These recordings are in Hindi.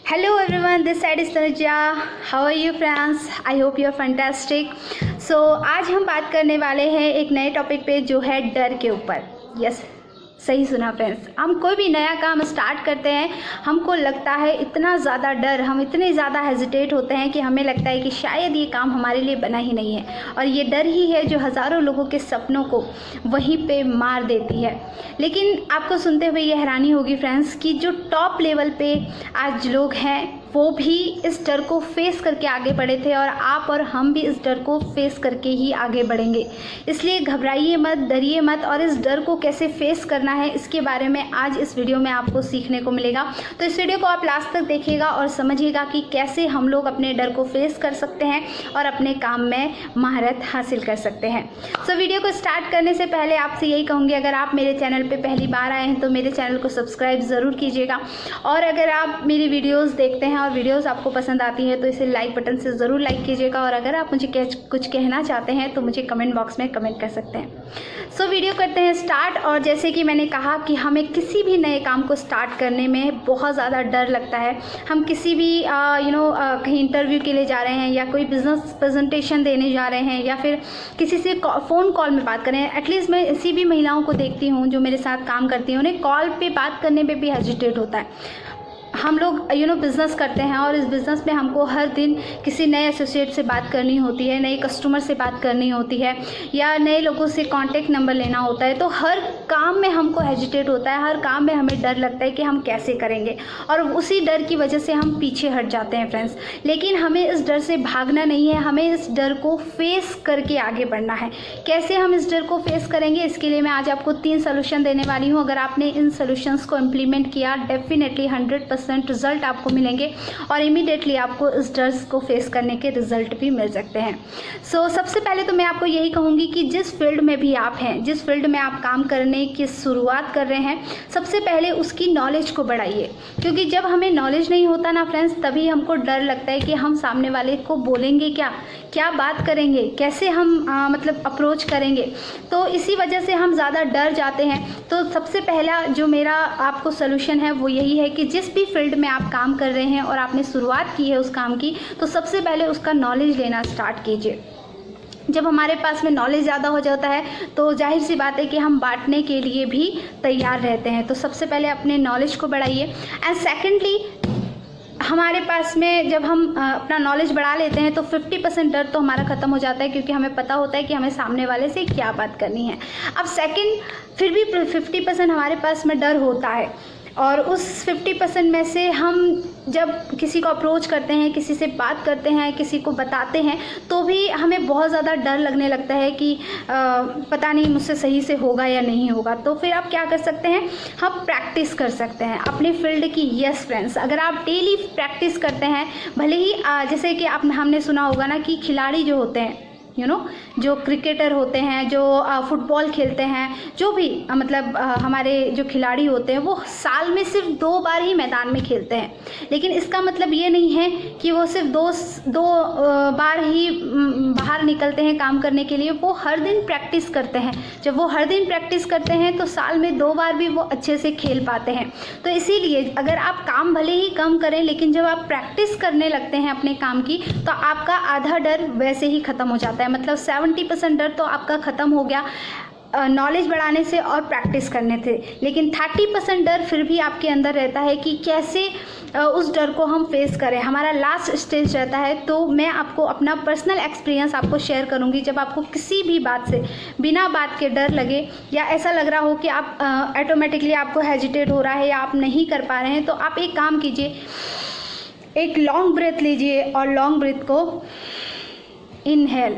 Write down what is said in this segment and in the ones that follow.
Hello everyone, this side is Tanuja. How are you friends? I hope you are fantastic. So आज हम बात करने वाले हैं एक नए टॉपिक पे जो है डर के ऊपर. यस, सही सुना फ्रेंड्स. हम कोई भी नया काम स्टार्ट करते हैं, हमको लगता है इतना ज़्यादा डर, हम इतने ज़्यादा हेजिटेट होते हैं कि हमें लगता है कि शायद ये काम हमारे लिए बना ही नहीं है. और ये डर ही है जो हज़ारों लोगों के सपनों को वहीं पे मार देती है. लेकिन आपको सुनते हुए ये हैरानी होगी फ्रेंड्स कि जो टॉप लेवल पे आज लोग हैं वो भी इस डर को फेस करके आगे बढ़े थे और आप और हम भी इस डर को फेस करके ही आगे बढ़ेंगे. इसलिए घबराइए मत, डरिए मत, और इस डर को कैसे फेस करना है इसके बारे में आज इस वीडियो में आपको सीखने को मिलेगा. तो इस वीडियो को आप लास्ट तक देखिएगा और समझिएगा कि कैसे हम लोग अपने डर को फेस कर सकते हैं और अपने काम में महारत हासिल कर सकते हैं. सो वीडियो को स्टार्ट करने से पहले आपसे यही कहूँगी, अगर आप मेरे चैनल पर पहली बार आए हैं तो मेरे चैनल को सब्सक्राइब ज़रूर कीजिएगा. और अगर आप मेरी वीडियोज़ देखते हैं और वीडियोस आपको पसंद आती है तो इसे लाइक बटन से ज़रूर लाइक कीजिएगा. और अगर आप मुझे कुछ कहना चाहते हैं तो मुझे कमेंट बॉक्स में कमेंट कर सकते हैं. सो वीडियो करते हैं स्टार्ट. और जैसे कि मैंने कहा कि हमें किसी भी नए काम को स्टार्ट करने में बहुत ज़्यादा डर लगता है. हम किसी भी कहीं इंटरव्यू के लिए जा रहे हैं या कोई बिज़नेस प्रेजेंटेशन देने जा रहे हैं या फिर किसी से फ़ोन कॉल में बात कर रहे हैं. एटलीस्ट मैं ऐसी भी महिलाओं को देखती हूँ जो मेरे साथ काम करती हैं, उन्हें कॉल पे बात करने में भी हेजिटेट होता है. हम लोग बिज़नेस करते हैं और इस बिज़नेस में हमको हर दिन किसी नए एसोसिएट से बात करनी होती है, नए कस्टमर से बात करनी होती है या नए लोगों से कांटेक्ट नंबर लेना होता है. तो हर काम में हमको हेजिटेट होता है, हर काम में हमें डर लगता है कि हम कैसे करेंगे और उसी डर की वजह से हम पीछे हट जाते हैं फ्रेंड्स. लेकिन हमें इस डर से भागना नहीं है, हमें इस डर को फेस करके आगे बढ़ना है. कैसे हम इस डर को फेस करेंगे, इसके लिए मैं आज आपको 3 सोल्यूशन देने वाली हूँ. अगर आपने इन सोल्यूशंस को इम्प्लीमेंट किया, डेफिनेटली 100% रिजल्ट आपको मिलेंगे और इमीडिएटली आपको इस डर को फेस करने के रिजल्ट भी मिल सकते हैं. सो सबसे पहले तो मैं आपको यही कहूँगी कि जिस फील्ड में भी आप हैं, जिस फील्ड में आप काम करने की शुरुआत कर रहे हैं, सबसे पहले उसकी नॉलेज को बढ़ाइए. क्योंकि जब हमें नॉलेज नहीं होता ना फ्रेंड्स, तभी हमको डर लगता है कि हम सामने वाले को बोलेंगे क्या बात करेंगे, कैसे हम अप्रोच करेंगे. तो इसी वजह से हम ज़्यादा डर जाते हैं. तो सबसे पहला जो मेरा आपको सोल्यूशन है वो यही है कि जिस भी फील्ड में आप काम कर रहे हैं और आपने शुरुआत की है उस काम की, तो सबसे पहले उसका नॉलेज लेना स्टार्ट कीजिए. जब हमारे पास में नॉलेज ज़्यादा हो जाता है तो जाहिर सी बात है कि हम बांटने के लिए भी तैयार रहते हैं. तो सबसे पहले अपने नॉलेज को बढ़ाइए. एंड सेकेंडली, हमारे पास में जब हम अपना नॉलेज बढ़ा लेते हैं तो 50% डर तो हमारा ख़त्म हो जाता है, क्योंकि हमें पता होता है कि हमें सामने वाले से क्या बात करनी है. अब फिर भी 50% हमारे पास में डर होता है और उस 50% में से हम जब किसी को अप्रोच करते हैं, किसी से बात करते हैं, किसी को बताते हैं, तो भी हमें बहुत ज़्यादा डर लगने लगता है कि पता नहीं मुझसे सही से होगा या नहीं होगा. तो फिर आप क्या कर सकते हैं, हम प्रैक्टिस कर सकते हैं अपने फील्ड की. यस फ्रेंड्स, अगर आप डेली प्रैक्टिस करते हैं, भले ही जैसे कि हमने सुना होगा ना कि खिलाड़ी जो होते हैं, जो क्रिकेटर होते हैं, जो फुटबॉल खेलते हैं, जो भी हमारे जो खिलाड़ी होते हैं, वो साल में सिर्फ 2 बार ही मैदान में खेलते हैं. लेकिन इसका मतलब ये नहीं है कि वो सिर्फ दो बार ही बाहर निकलते हैं काम करने के लिए. वो हर दिन प्रैक्टिस करते हैं. जब वो हर दिन प्रैक्टिस करते हैं तो साल में 2 बार भी वो अच्छे से खेल पाते हैं. तो इसीलिए अगर आप काम भले ही कम करें, लेकिन जब आप प्रैक्टिस करने लगते हैं अपने काम की, तो आपका आधा डर वैसे ही ख़त्म हो जाता है. 70% डर तो आपका ख़त्म हो गया नॉलेज बढ़ाने से और प्रैक्टिस करने से. लेकिन 30% डर फिर भी आपके अंदर रहता है कि कैसे उस डर को हम फेस करें. हमारा लास्ट स्टेज रहता है. तो मैं आपको अपना पर्सनल एक्सपीरियंस आपको शेयर करूंगी. जब आपको किसी भी बात से बिना बात के डर लगे या ऐसा लग रहा हो कि आप ऑटोमेटिकली आपको हेजिटेट हो रहा है या आप नहीं कर पा रहे हैं, तो आप एक काम कीजिए, एक लॉन्ग ब्रेथ लीजिए और लॉन्ग ब्रेथ को इनहेल,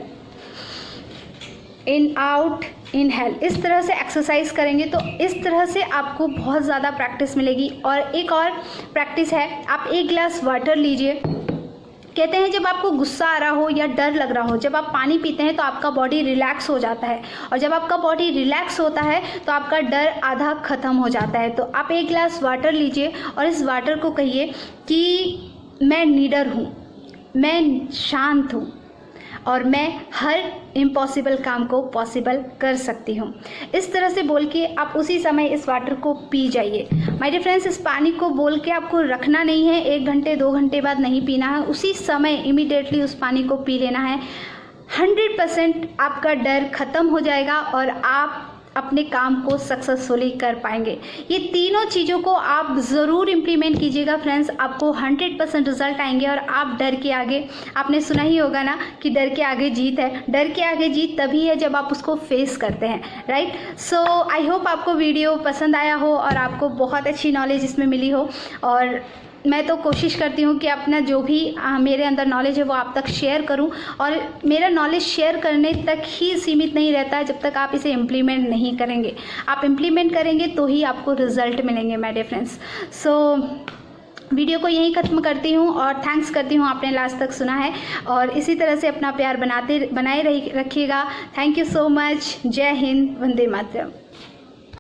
इन आउट, इनहेल, इस तरह से एक्सरसाइज करेंगे तो इस तरह से आपको बहुत ज़्यादा प्रैक्टिस मिलेगी. और एक और प्रैक्टिस है, आप 1 गिलास वाटर लीजिए. कहते हैं जब आपको गुस्सा आ रहा हो या डर लग रहा हो, जब आप पानी पीते हैं तो आपका बॉडी रिलैक्स हो जाता है, और जब आपका बॉडी रिलैक्स होता है तो आपका डर आधा ख़त्म हो जाता है. तो आप 1 गिलास वाटर लीजिए और इस वाटर को कहिए कि मैं निडर हूँ, मैं शांत हूँ और मैं हर इम्पॉसिबल काम को पॉसिबल कर सकती हूँ। इस तरह से बोल के आप उसी समय इस वाटर को पी जाइए। माय डियर फ्रेंड्स, इस पानी को बोल के आपको रखना नहीं है, 1 घंटे 2 घंटे बाद नहीं पीना है, उसी समय इमीडिएटली उस पानी को पी लेना है। 100% आपका डर खत्म हो जाएगा और आप अपने काम को सक्सेसफुली कर पाएंगे। ये तीनों चीज़ों को आप ज़रूर इम्प्लीमेंट कीजिएगा फ्रेंड्स, आपको 100% रिजल्ट आएंगे और आप डर के आगे, आपने सुना ही होगा ना कि डर के आगे जीत है। डर के आगे जीत तभी है जब आप उसको फेस करते हैं, राइट। सो आई होप आपको वीडियो पसंद आया हो और आपको बहुत अच्छी नॉलेज इसमें मिली हो। और मैं तो कोशिश करती हूँ कि अपना जो भी मेरे अंदर नॉलेज है वो आप तक शेयर करूँ, और मेरा नॉलेज शेयर करने तक ही सीमित नहीं रहता है जब तक आप इसे इम्प्लीमेंट नहीं करेंगे। आप इम्प्लीमेंट करेंगे तो ही आपको रिजल्ट मिलेंगे my dear friends. So video को यहीं ख़त्म करती हूँ और थैंक्स करती हूँ आपने लास्ट तक सुना है, और इसी तरह से अपना प्यार बनाए रखिएगा। Thank you so much. जय हिंद, वंदे मातरम।